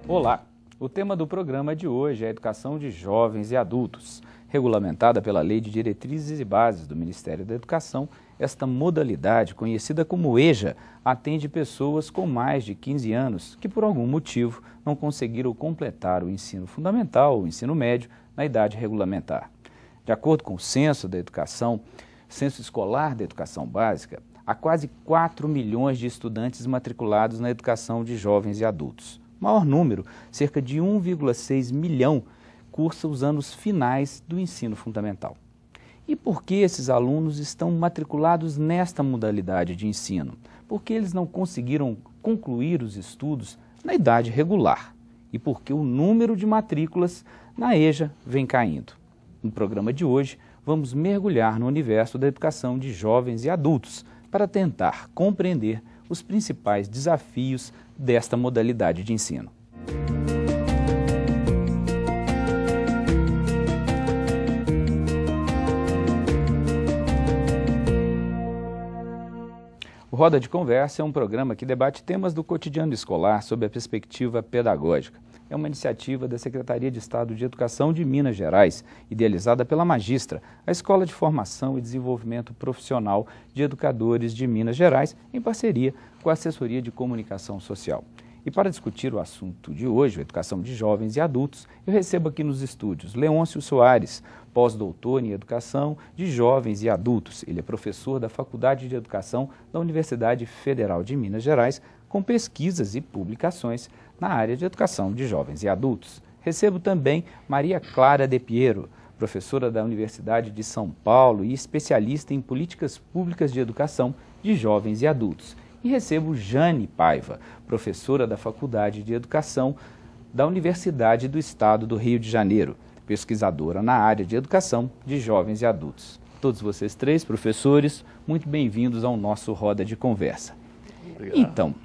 Olá! O tema do programa de hoje é a educação de jovens e adultos. Regulamentada pela Lei de Diretrizes e Bases do Ministério da Educação, esta modalidade, conhecida como EJA, atende pessoas com mais de 15 anos que, por algum motivo, não conseguiram completar o ensino fundamental ou ensino médio na idade regulamentar. De acordo com o Censo Escolar da Educação Básica, há quase 4 milhões de estudantes matriculados na educação de jovens e adultos. O maior número, cerca de 1,6 milhão, cursa os anos finais do ensino fundamental. E por que esses alunos estão matriculados nesta modalidade de ensino? Porque eles não conseguiram concluir os estudos na idade regular e porque o número de matrículas na EJA vem caindo. No programa de hoje, vamos mergulhar no universo da educação de jovens e adultos para tentar compreender os principais desafios desta modalidade de ensino. O Roda de Conversa é um programa que debate temas do cotidiano escolar sob a perspectiva pedagógica. É uma iniciativa da Secretaria de Estado de Educação de Minas Gerais, idealizada pela Magistra, a Escola de Formação e Desenvolvimento Profissional de Educadores de Minas Gerais, em parceria com a Assessoria de Comunicação Social. E para discutir o assunto de hoje, a educação de jovens e adultos, eu recebo aqui nos estúdios Leôncio Soares, pós-doutor em Educação de Jovens e Adultos. Ele é professor da Faculdade de Educação da Universidade Federal de Minas Gerais, com pesquisas e publicações na área de Educação de Jovens e Adultos. Recebo também Maria Clara de Piero, professora da Universidade de São Paulo e especialista em políticas públicas de educação de jovens e adultos. E recebo Jane Paiva, professora da Faculdade de Educação da Universidade do Estado do Rio de Janeiro, pesquisadora na área de educação de jovens e adultos. Todos vocês três, professores, muito bem-vindos ao nosso Roda de Conversa. Obrigado. Então,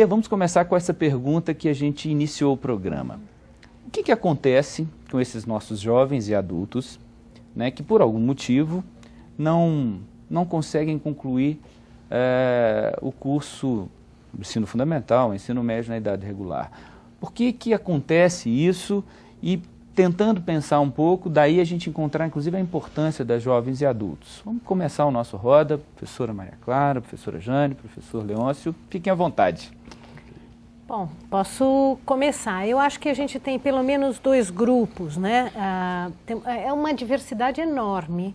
vamos começar com essa pergunta que a gente iniciou o programa. O que acontece com esses nossos jovens e adultos, né, que por algum motivo não conseguem concluir o curso do ensino fundamental, ensino médio na idade regular? Por que acontece isso? E tentando pensar um pouco, daí a gente encontrar inclusive a importância das jovens e adultos. Vamos começar o nosso roda, professora Maria Clara, professora Jane, professor Leôncio, fiquem à vontade. Bom, posso começar. Eu acho que a gente tem pelo menos 2 grupos, né? É uma diversidade enorme.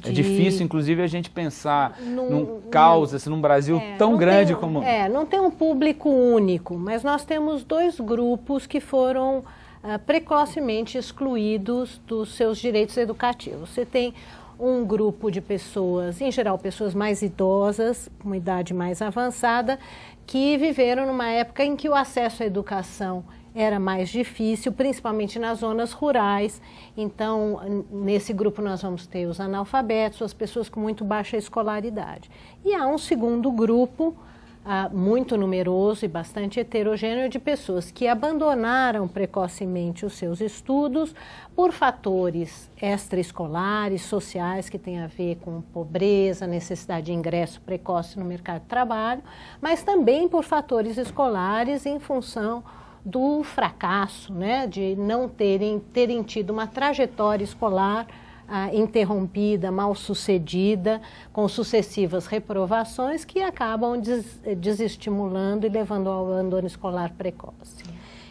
É difícil, inclusive, a gente pensar num caos, assim, num Brasil tão grande como... Não tem um público único, mas nós temos 2 grupos que foram precocemente excluídos dos seus direitos educativos. Você tem um grupo de pessoas, em geral pessoas mais idosas, com uma idade mais avançada, que viveram numa época em que o acesso à educação era mais difícil, principalmente nas zonas rurais. Então, nesse grupo nós vamos ter os analfabetos, as pessoas com muito baixa escolaridade. E há um segundo grupo, muito numeroso e bastante heterogêneo, de pessoas que abandonaram precocemente os seus estudos por fatores extraescolares, sociais, que têm a ver com pobreza, necessidade de ingresso precoce no mercado de trabalho, mas também por fatores escolares em função do fracasso, né, de não terem tido uma trajetória escolar interrompida, mal sucedida, com sucessivas reprovações que acabam desestimulando e levando ao abandono escolar precoce.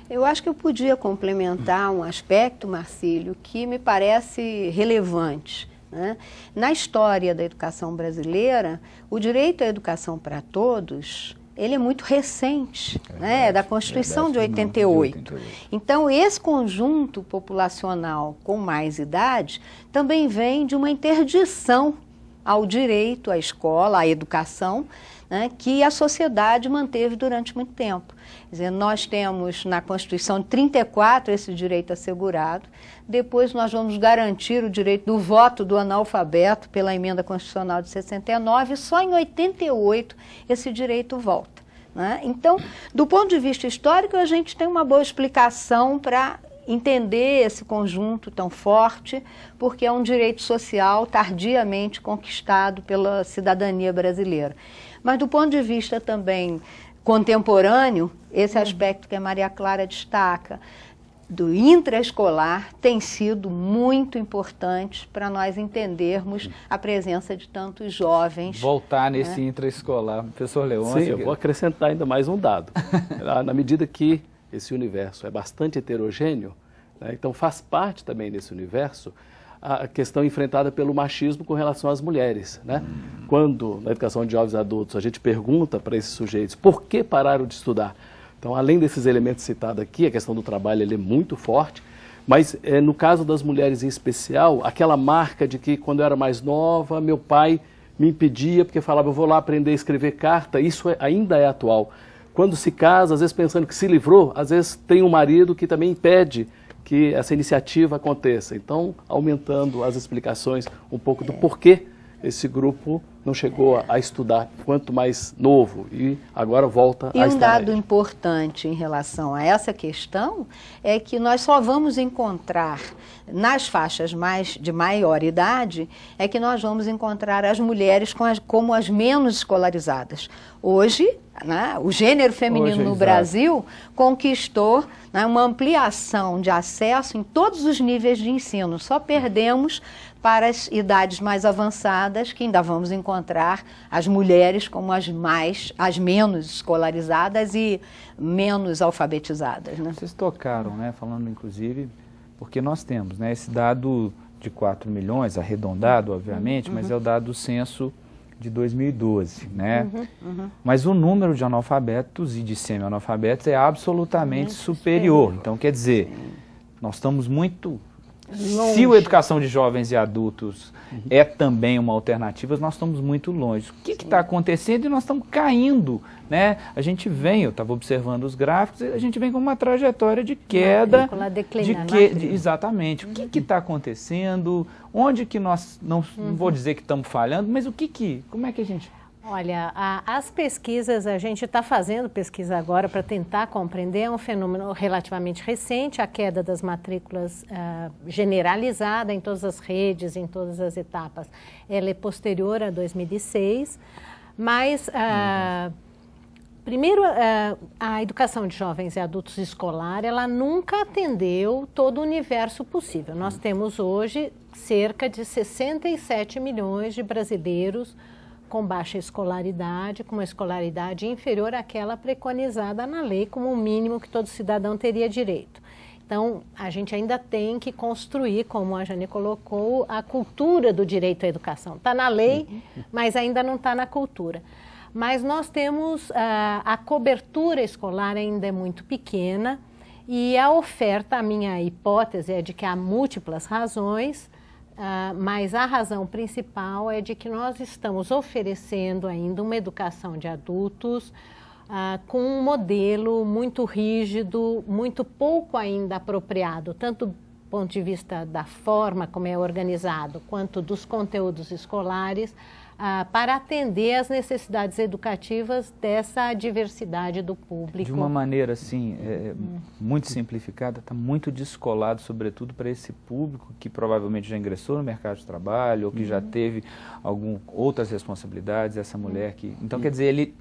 Eu acho que eu podia complementar um aspecto, Marcílio, que me parece relevante, né? Na história da educação brasileira, o direito à educação para todos, ele é muito recente, né? É da Constituição de 88. Então, esse conjunto populacional com mais idade também vem de uma interdição ao direito à escola, à educação, né, que a sociedade manteve durante muito tempo. Quer dizer, nós temos na Constituição de 34 esse direito assegurado, depois nós vamos garantir o direito do voto do analfabeto pela emenda constitucional de 69, e só em 88 esse direito volta. né? Então, do ponto de vista histórico, a gente tem uma boa explicação para entender esse conjunto tão forte, porque é um direito social tardiamente conquistado pela cidadania brasileira. Mas do ponto de vista também contemporâneo, esse aspecto que a Maria Clara destaca, do intraescolar, tem sido muito importante para nós entendermos a presença de tantos jovens. Voltar nesse intraescolar. Professor Leôncio. Sim, eu vou acrescentar ainda mais um dado. Na medida que esse universo é bastante heterogêneo, né, então faz parte também desse universo a questão enfrentada pelo machismo com relação às mulheres, né? Quando, na educação de jovens adultos, a gente pergunta para esses sujeitos por que pararam de estudar. Então, além desses elementos citados aqui, a questão do trabalho ele é muito forte, mas no caso das mulheres em especial, aquela marca de que quando eu era mais nova, meu pai me impedia porque falava, eu vou lá aprender a escrever carta, isso ainda é atual. Quando se casa, às vezes pensando que se livrou, às vezes tem um marido que também impede que essa iniciativa aconteça. Então, aumentando as explicações um pouco do porquê esse grupo não chegou a estudar quanto mais novo e agora volta a estudar. E um dado importante em relação a essa questão é que nós só vamos encontrar nas faixas de maior idade, é que nós vamos encontrar as mulheres como as menos escolarizadas. Hoje, né, o gênero feminino no Brasil conquistou, né, uma ampliação de acesso em todos os níveis de ensino. Só perdemos para as idades mais avançadas, que ainda vamos encontrar as mulheres como as menos escolarizadas e menos alfabetizadas, né? Vocês tocaram, né, falando inclusive, porque nós temos, né, esse dado de 4 milhões, arredondado, obviamente, mas é o dado do censo de 2012, né? Mas o número de analfabetos e de semi-analfabetos é absolutamente superior. Então, quer dizer, nós estamos muito... longe. Se a educação de jovens e adultos é também uma alternativa, nós estamos muito longe. O que está acontecendo? E nós estamos caindo, né? A gente vem, eu estava observando os gráficos, a gente vem com uma trajetória de queda. Exatamente. O que está acontecendo? Onde que nós, não vou dizer que estamos falhando, mas como é que a gente... Olha, as pesquisas, a gente está fazendo pesquisa agora para tentar compreender, é um fenômeno relativamente recente, a queda das matrículas generalizada em todas as redes, em todas as etapas. Ela é posterior a 2006, mas, primeiro, a educação de jovens e adultos escolar, ela nunca atendeu todo o universo possível. Nós temos hoje cerca de 67 milhões de brasileiros com baixa escolaridade, com uma escolaridade inferior àquela preconizada na lei como o mínimo que todo cidadão teria direito. Então, a gente ainda tem que construir, como a Jane colocou, a cultura do direito à educação. Está na lei, mas ainda não está na cultura. Mas nós temos, a cobertura escolar ainda é muito pequena e a oferta, a minha hipótese é de que há múltiplas razões, mas a razão principal é de que nós estamos oferecendo ainda uma educação de adultos com um modelo muito rígido, muito pouco ainda apropriado, tanto do ponto de vista da forma como é organizado, quanto dos conteúdos escolares, para atender às necessidades educativas dessa diversidade do público. De uma maneira, assim, muito simplificada, está muito descolado, sobretudo para esse público que provavelmente já ingressou no mercado de trabalho ou que já teve outras responsabilidades, essa mulher que... Então, quer dizer, ele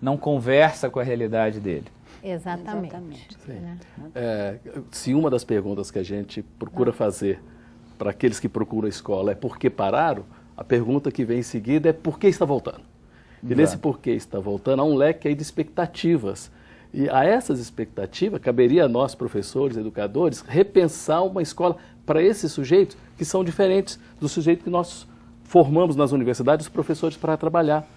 não conversa com a realidade dele. Exatamente. Né? Se uma das perguntas que a gente procura fazer para aqueles que procuram a escola é por que pararam, a pergunta que vem em seguida é por que está voltando. E nesse por que está voltando, há um leque aí de expectativas. E a essas expectativas, caberia a nós, professores, educadores, repensar uma escola para esses sujeitos que são diferentes do sujeito que nós formamos nas universidades, os professores para trabalhar.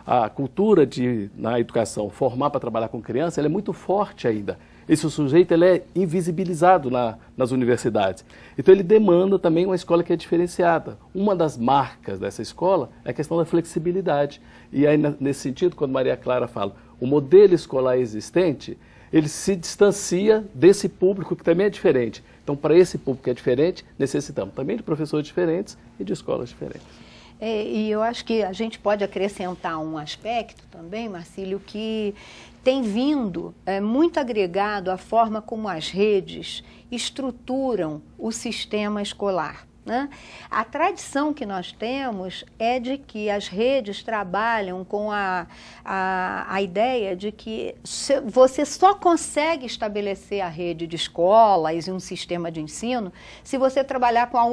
A cultura na educação, formar para trabalhar com criança, ela é muito forte ainda. Esse sujeito ele é invisibilizado nas universidades. Então ele demanda também uma escola que é diferenciada. Uma das marcas dessa escola é a questão da flexibilidade. E aí, nesse sentido, quando Maria Clara fala, o modelo escolar existente, ele se distancia desse público que também é diferente. Então, para esse público que é diferente, necessitamos também de professores diferentes e de escolas diferentes. E eu acho que a gente pode acrescentar um aspecto também, Marcílio, que tem vindo muito agregado à forma como as redes estruturam o sistema escolar, né? A tradição que nós temos é de que as redes trabalham com a ideia de que você só consegue estabelecer a rede de escolas e um sistema de ensino se você trabalhar com a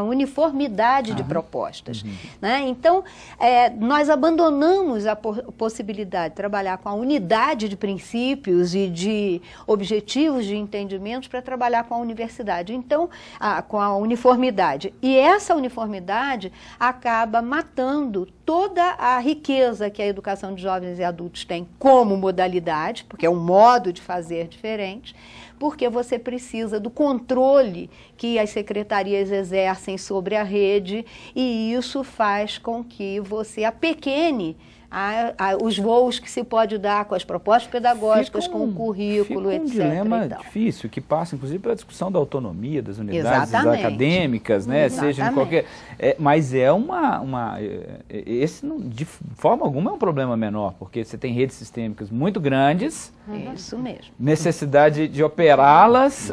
uniformidade de propostas, né? Então, nós abandonamos a possibilidade de trabalhar com a unidade de princípios e de objetivos de entendimentos para trabalhar com a universidade. Então, com a uniformidade. E essa uniformidade acaba matando toda a riqueza que a educação de jovens e adultos tem como modalidade, porque é um modo de fazer diferente, porque você precisa do controle que as secretarias exercem sobre a rede, e isso faz com que você apequene os voos que se pode dar com as propostas pedagógicas, com o currículo, etc. Um dilema difícil, que passa, inclusive, pela discussão da autonomia das unidades acadêmicas, né? Seja em qualquer... mas esse, de forma alguma, é um problema menor, porque você tem redes sistêmicas muito grandes. Isso mesmo. Necessidade de operá-las.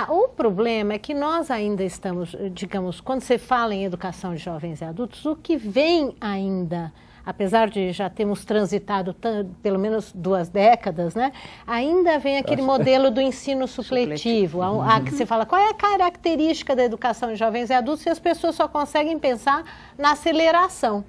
O problema é que nós ainda estamos, digamos, quando você fala em educação de jovens e adultos, o que vem ainda... apesar de já termos transitado pelo menos 2 décadas, né, ainda vem aquele modelo do ensino supletivo, que você fala qual é a característica da educação de jovens e adultos se as pessoas só conseguem pensar na aceleração.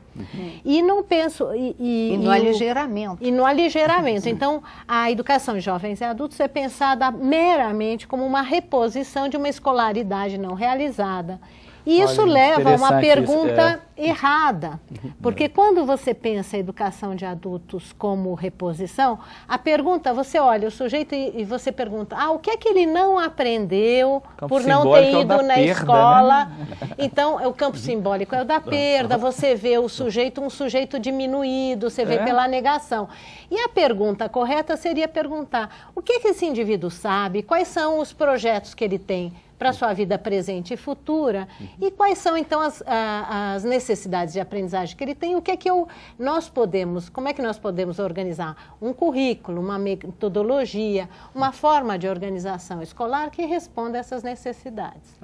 E não penso... E no aligeiramento. E no aligeiramento. Então, a educação de jovens e adultos é pensada meramente como uma reposição de uma escolaridade não realizada. E isso leva a uma pergunta errada, porque quando você pensa a educação de adultos como reposição, a pergunta, você olha o sujeito e você pergunta, o que é que ele não aprendeu por não ter ido na escola? Né? Então, o campo simbólico é o da perda, você vê um sujeito diminuído, você vê pela negação. E a pergunta correta seria perguntar, o que é que esse indivíduo sabe, quais são os projetos que ele tem para a sua vida presente e futura, e quais são, então, as necessidades de aprendizagem que ele tem, como é que nós podemos organizar um currículo, uma metodologia, uma forma de organização escolar que responda a essas necessidades.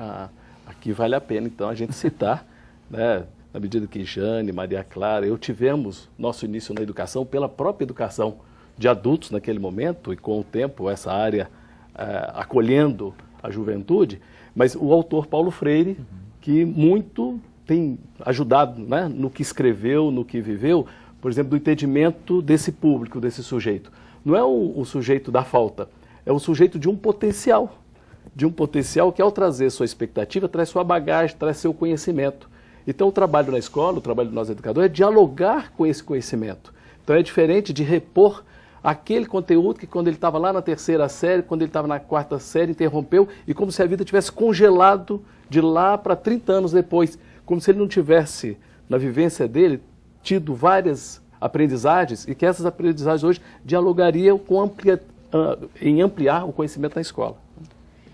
Aqui vale a pena, então, a gente citar, né, na medida que Jane, Maria Clara, eu tivemos nosso início na educação pela própria educação de adultos naquele momento, e com o tempo essa área acolhendo a juventude, mas o autor Paulo Freire, que muito tem ajudado, né, no que escreveu, no que viveu, por exemplo, do entendimento desse público, desse sujeito. Não é o sujeito da falta, é o sujeito de um potencial que ao trazer sua expectativa, traz sua bagagem, traz seu conhecimento. Então o trabalho na escola, o trabalho de nós educadores, é dialogar com esse conhecimento. Então é diferente de repor aquele conteúdo que quando ele estava lá na 3ª série, quando ele estava na 4ª série, interrompeu, e como se a vida tivesse congelado de lá para 30 anos depois, como se ele não tivesse, na vivência dele, tido várias aprendizagens, e que essas aprendizagens hoje dialogariam em ampliar o conhecimento na escola.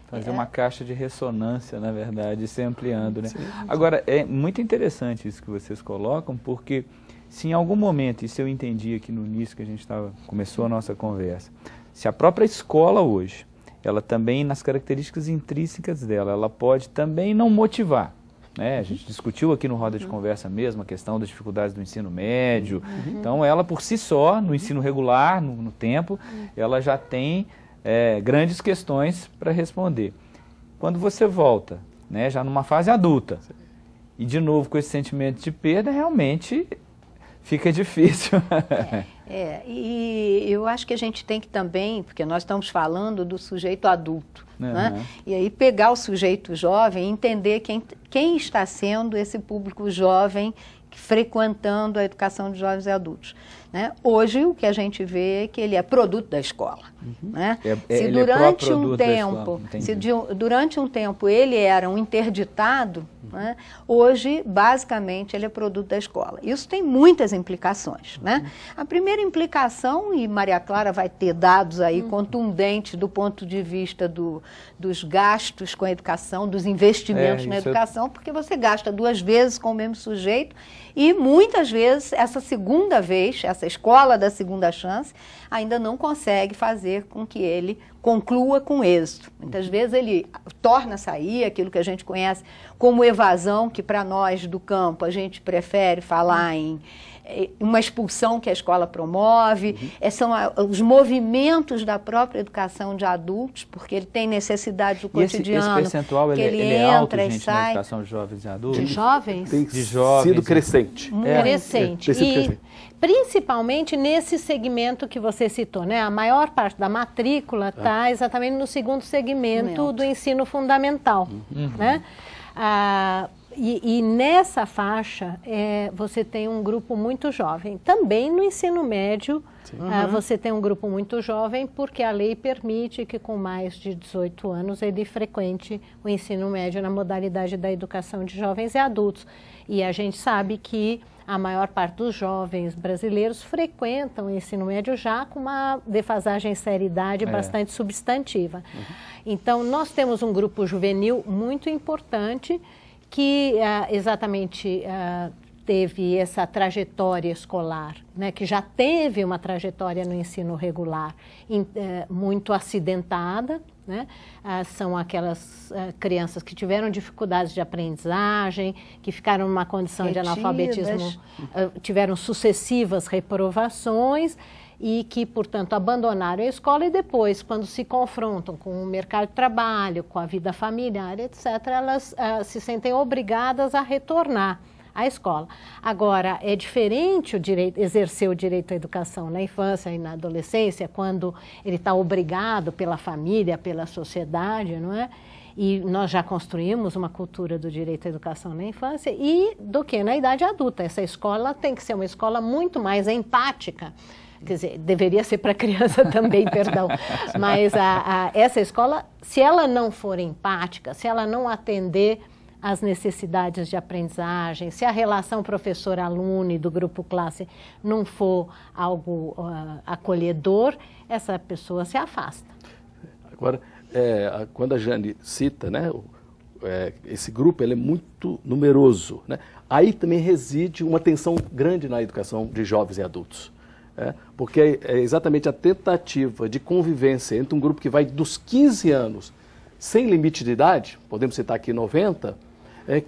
Fazer uma caixa de ressonância, na verdade, e se ampliando, né? Sim. Agora, é muito interessante isso que vocês colocam, porque se em algum momento, isso eu entendi aqui no início que a gente começou a nossa conversa, se a própria escola hoje, ela também, nas características intrínsecas dela, ela pode também não motivar, né? A gente discutiu aqui no Roda de Conversa mesmo a questão das dificuldades do ensino médio, então ela por si só, no ensino regular, no tempo, ela já tem grandes questões para responder. Quando você volta, né, já numa fase adulta, e de novo com esse sentimento de perda, realmente fica difícil. E eu acho que a gente tem que também, porque nós estamos falando do sujeito adulto, né? E aí pegar o sujeito jovem e entender quem está sendo esse público jovem frequentando a educação de jovens e adultos, né? Hoje o que a gente vê é que ele é produto da escola, né? Se durante um tempo ele era um interditado, né? Hoje, basicamente, ele é produto da escola. Isso tem muitas implicações, né? A primeira implicação, e Maria Clara vai ter dados aí contundentes do ponto de vista dos gastos com a educação, dos investimentos na educação, porque você gasta 2 vezes com o mesmo sujeito e muitas vezes essa segunda vez, essa escola da segunda chance, ainda não consegue fazer com que ele conclua com êxito. Muitas vezes ele torna a sair aquilo que a gente conhece como evasão, que para nós do campo a gente prefere falar em uma expulsão que a escola promove, são os movimentos da própria educação de adultos, porque ele tem necessidade do cotidiano. Esse percentual ele é alto, gente, na educação de jovens e adultos? De jovens? Tem sido crescente. Crescente. E principalmente nesse segmento que você citou, né? A maior parte da matrícula está exatamente no segundo segmento do ensino fundamental, né? E nessa faixa, você tem um grupo muito jovem. Também no ensino médio, você tem um grupo muito jovem, porque a lei permite que com mais de 18 anos ele frequente o ensino médio na modalidade da educação de jovens e adultos. E a gente sabe que a maior parte dos jovens brasileiros frequentam o ensino médio já com uma defasagem em seriedade bastante substantiva. Então, nós temos um grupo juvenil muito importante que exatamente teve essa trajetória escolar, né, que já teve uma trajetória no ensino regular muito acidentada, né? São aquelas crianças que tiveram dificuldades de aprendizagem, que ficaram numa condição de analfabetismo, tiveram sucessivas reprovações e que, portanto, abandonaram a escola e depois, quando se confrontam com o mercado de trabalho, com a vida familiar, etc., elas se sentem obrigadas a retornar à escola. Agora, é diferente exercer o direito à educação na infância e na adolescência, quando ele está obrigado pela família, pela sociedade, não é? E nós já construímos uma cultura do direito à educação na infância, e do que na idade adulta. Essa escola tem que ser uma escola muito mais empática. Quer dizer, deveria ser para criança também, perdão, mas essa escola, se ela não for empática, se ela não atender às necessidades de aprendizagem, se a relação professor-aluno e do grupo classe não for algo acolhedor, essa pessoa se afasta. Agora, quando a Jane cita, né, esse grupo ele é muito numeroso, né? Aí também reside uma tensão grande na educação de jovens e adultos. Porque é exatamente a tentativa de convivência entre um grupo que vai dos 15 anos, sem limite de idade, podemos citar aqui 90,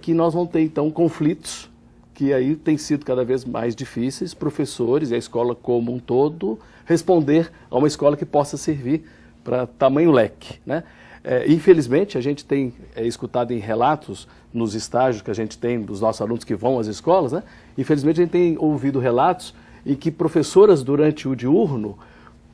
que nós vamos ter então conflitos que aí têm sido cada vez mais difíceis, professores e a escola como um todo, responder a uma escola que possa servir para tamanho leque, né? Infelizmente, a gente tem escutado em relatos nos estágios que a gente tem dos nossos alunos que vão às escolas, né? Infelizmente, a gente tem ouvido relatos em que professoras, durante o diurno,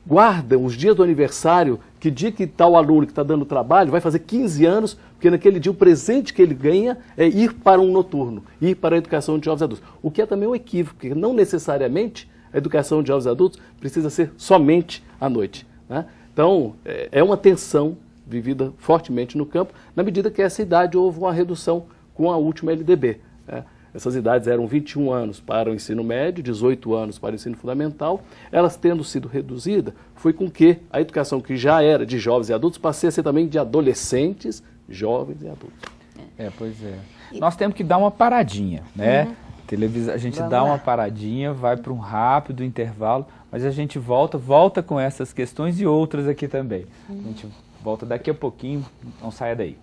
guardam os dias do aniversário, que dia que tal aluno que está dando trabalho vai fazer 15 anos, porque naquele dia o presente que ele ganha é ir para um noturno, ir para a educação de jovens adultos. O que é também um equívoco, porque não necessariamente a educação de jovens adultos precisa ser somente à noite, né? Então, é uma tensão vivida fortemente no campo, na medida que essa idade houve uma redução com a última LDB, né? Essas idades eram 21 anos para o ensino médio, 18 anos para o ensino fundamental. Elas tendo sido reduzidas, foi com que a educação que já era de jovens e adultos passasse a ser também de adolescentes, jovens e adultos. Pois é. Nós temos que dar uma paradinha, né? A gente dá uma paradinha, vai para um rápido intervalo, mas a gente volta com essas questões e outras aqui também. A gente volta daqui a pouquinho, não saia daí.